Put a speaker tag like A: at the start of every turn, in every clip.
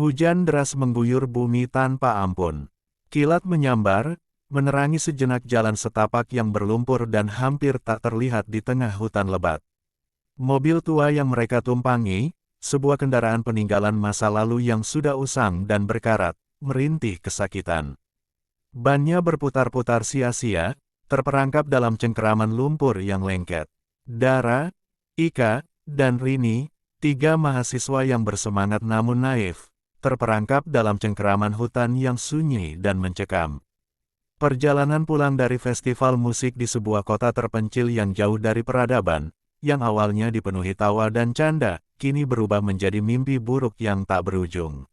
A: Hujan deras mengguyur bumi tanpa ampun. Kilat menyambar, menerangi sejenak jalan setapak yang berlumpur dan hampir tak terlihat di tengah hutan lebat. Mobil tua yang mereka tumpangi, sebuah kendaraan peninggalan masa lalu yang sudah usang dan berkarat, merintih kesakitan. Bannya berputar-putar sia-sia, terperangkap dalam cengkeraman lumpur yang lengket. Dara, Ika, dan Rini, tiga mahasiswa yang bersemangat namun naif, terperangkap dalam cengkeraman hutan yang sunyi dan mencekam. Perjalanan pulang dari festival musik di sebuah kota terpencil yang jauh dari peradaban, yang awalnya dipenuhi tawa dan canda, kini berubah menjadi mimpi buruk yang tak berujung.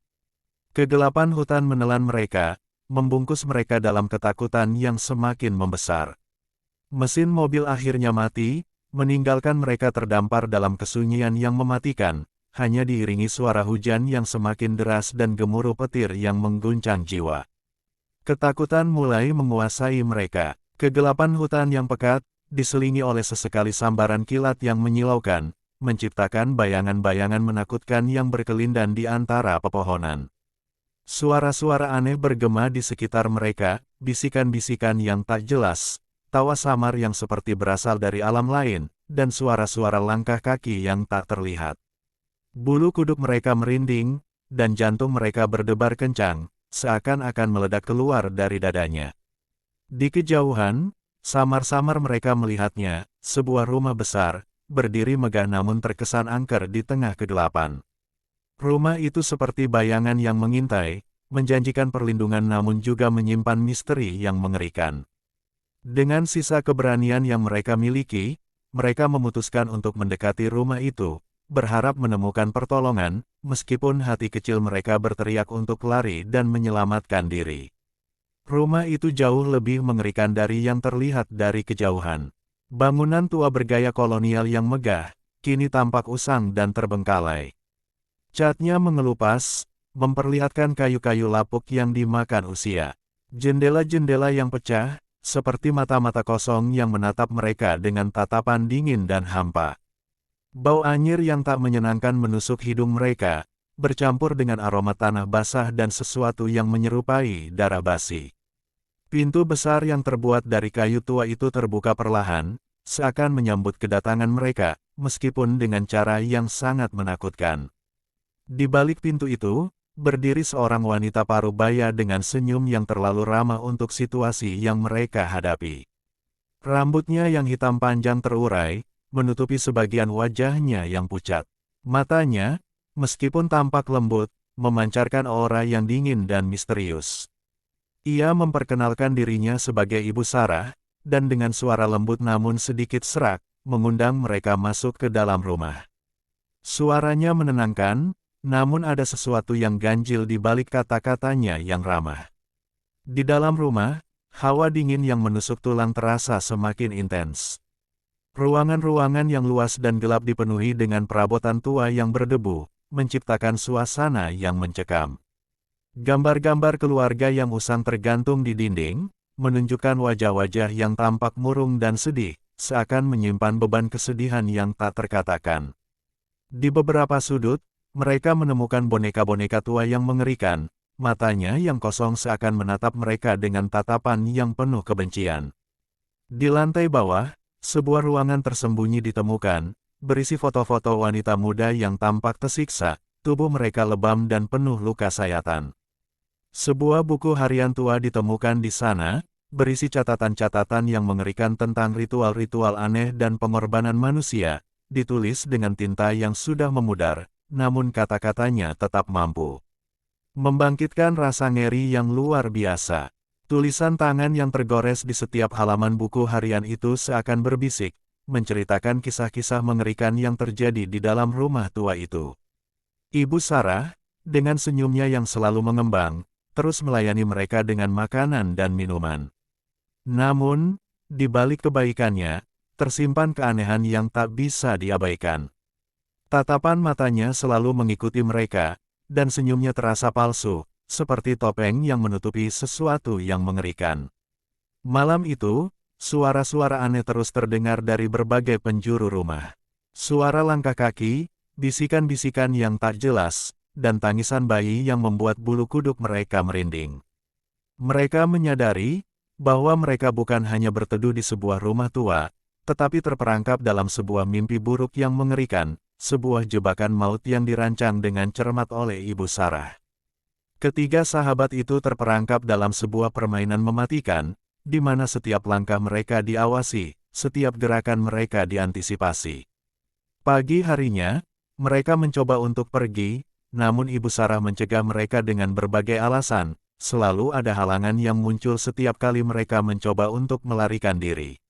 A: Kegelapan hutan menelan mereka, membungkus mereka dalam ketakutan yang semakin membesar. Mesin mobil akhirnya mati, meninggalkan mereka terdampar dalam kesunyian yang mematikan, hanya diiringi suara hujan yang semakin deras dan gemuruh petir yang mengguncang jiwa. Ketakutan mulai menguasai mereka. Kegelapan hutan yang pekat, diselingi oleh sesekali sambaran kilat yang menyilaukan, menciptakan bayangan-bayangan menakutkan yang berkelindan di antara pepohonan. Suara-suara aneh bergema di sekitar mereka, bisikan-bisikan yang tak jelas, tawa samar yang seperti berasal dari alam lain, dan suara-suara langkah kaki yang tak terlihat. Bulu kuduk mereka merinding, dan jantung mereka berdebar kencang, seakan-akan meledak keluar dari dadanya. Di kejauhan, samar-samar mereka melihatnya, sebuah rumah besar, berdiri megah namun terkesan angker di tengah kegelapan. Rumah itu seperti bayangan yang mengintai, menjanjikan perlindungan namun juga menyimpan misteri yang mengerikan. Dengan sisa keberanian yang mereka miliki, mereka memutuskan untuk mendekati rumah itu, berharap menemukan pertolongan, meskipun hati kecil mereka berteriak untuk lari dan menyelamatkan diri. Rumah itu jauh lebih mengerikan dari yang terlihat dari kejauhan. Bangunan tua bergaya kolonial yang megah, kini tampak usang dan terbengkalai. Catnya mengelupas, memperlihatkan kayu-kayu lapuk yang dimakan usia. Jendela-jendela yang pecah, seperti mata-mata kosong yang menatap mereka dengan tatapan dingin dan hampa. Bau anyir yang tak menyenangkan menusuk hidung mereka, bercampur dengan aroma tanah basah dan sesuatu yang menyerupai darah basi. Pintu besar yang terbuat dari kayu tua itu terbuka perlahan, seakan menyambut kedatangan mereka, meskipun dengan cara yang sangat menakutkan. Di balik pintu itu, berdiri seorang wanita parubaya dengan senyum yang terlalu ramah untuk situasi yang mereka hadapi. Rambutnya yang hitam panjang terurai, menutupi sebagian wajahnya yang pucat. Matanya, meskipun tampak lembut, memancarkan aura yang dingin dan misterius. Ia memperkenalkan dirinya sebagai Ibu Sarah, dan dengan suara lembut namun sedikit serak, mengundang mereka masuk ke dalam rumah. Suaranya menenangkan, namun ada sesuatu yang ganjil di balik kata-katanya yang ramah. Di dalam rumah, hawa dingin yang menusuk tulang terasa semakin intens. Ruangan-ruangan yang luas dan gelap dipenuhi dengan perabotan tua yang berdebu, menciptakan suasana yang mencekam. Gambar-gambar keluarga yang usang tergantung di dinding, menunjukkan wajah-wajah yang tampak murung dan sedih, seakan menyimpan beban kesedihan yang tak terkatakan. Di beberapa sudut, mereka menemukan boneka-boneka tua yang mengerikan, matanya yang kosong seakan menatap mereka dengan tatapan yang penuh kebencian. Di lantai bawah, sebuah ruangan tersembunyi ditemukan, berisi foto-foto wanita muda yang tampak tersiksa, tubuh mereka lebam dan penuh luka sayatan. Sebuah buku harian tua ditemukan di sana, berisi catatan-catatan yang mengerikan tentang ritual-ritual aneh dan pengorbanan manusia, ditulis dengan tinta yang sudah memudar. Namun kata-katanya tetap mampu membangkitkan rasa ngeri yang luar biasa. Tulisan tangan yang tergores di setiap halaman buku harian itu seakan berbisik, menceritakan kisah-kisah mengerikan yang terjadi di dalam rumah tua itu. Ibu Sarah, dengan senyumnya yang selalu mengembang, terus melayani mereka dengan makanan dan minuman. Namun, di balik kebaikannya, tersimpan keanehan yang tak bisa diabaikan. Tatapan matanya selalu mengikuti mereka, dan senyumnya terasa palsu, seperti topeng yang menutupi sesuatu yang mengerikan. Malam itu, suara-suara aneh terus terdengar dari berbagai penjuru rumah. Suara langkah kaki, bisikan-bisikan yang tak jelas, dan tangisan bayi yang membuat bulu kuduk mereka merinding. Mereka menyadari bahwa mereka bukan hanya berteduh di sebuah rumah tua, tetapi terperangkap dalam sebuah mimpi buruk yang mengerikan, sebuah jebakan maut yang dirancang dengan cermat oleh Ibu Sarah. Ketiga sahabat itu terperangkap dalam sebuah permainan mematikan, di mana setiap langkah mereka diawasi, setiap gerakan mereka diantisipasi. Pagi harinya, mereka mencoba untuk pergi, namun Ibu Sarah mencegah mereka dengan berbagai alasan. Selalu ada halangan yang muncul setiap kali mereka mencoba untuk melarikan diri.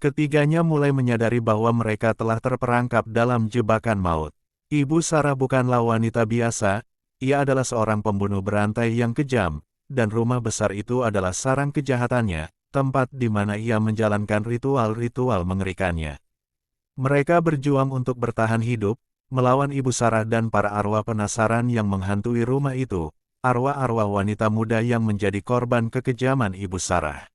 A: Ketiganya mulai menyadari bahwa mereka telah terperangkap dalam jebakan maut. Ibu Sarah bukanlah wanita biasa, ia adalah seorang pembunuh berantai yang kejam, dan rumah besar itu adalah sarang kejahatannya, tempat di mana ia menjalankan ritual-ritual mengerikannya. Mereka berjuang untuk bertahan hidup, melawan Ibu Sarah dan para arwah penasaran yang menghantui rumah itu. Arwah-arwah wanita muda yang menjadi korban kekejaman Ibu Sarah.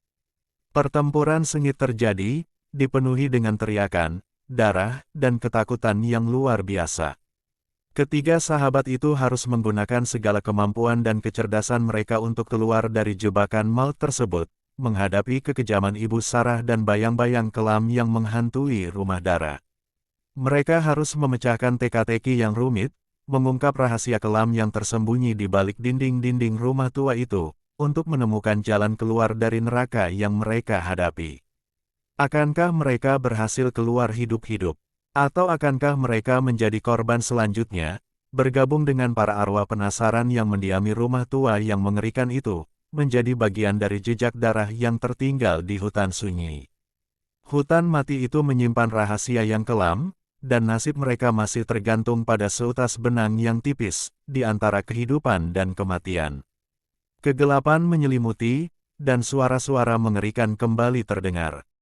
A: Pertempuran sengit terjadi, dipenuhi dengan teriakan, darah, dan ketakutan yang luar biasa. Ketiga sahabat itu harus menggunakan segala kemampuan dan kecerdasan mereka untuk keluar dari jebakan maut tersebut, menghadapi kekejaman Ibu Sarah dan bayang-bayang kelam yang menghantui rumah Dara. Mereka harus memecahkan teka-teki yang rumit, mengungkap rahasia kelam yang tersembunyi di balik dinding-dinding rumah tua itu, untuk menemukan jalan keluar dari neraka yang mereka hadapi. Akankah mereka berhasil keluar hidup-hidup? Atau akankah mereka menjadi korban selanjutnya, bergabung dengan para arwah penasaran yang mendiami rumah tua yang mengerikan itu, menjadi bagian dari jejak darah yang tertinggal di hutan sunyi? Hutan mati itu menyimpan rahasia yang kelam, dan nasib mereka masih tergantung pada seutas benang yang tipis, di antara kehidupan dan kematian. Kegelapan menyelimuti, dan suara-suara mengerikan kembali terdengar.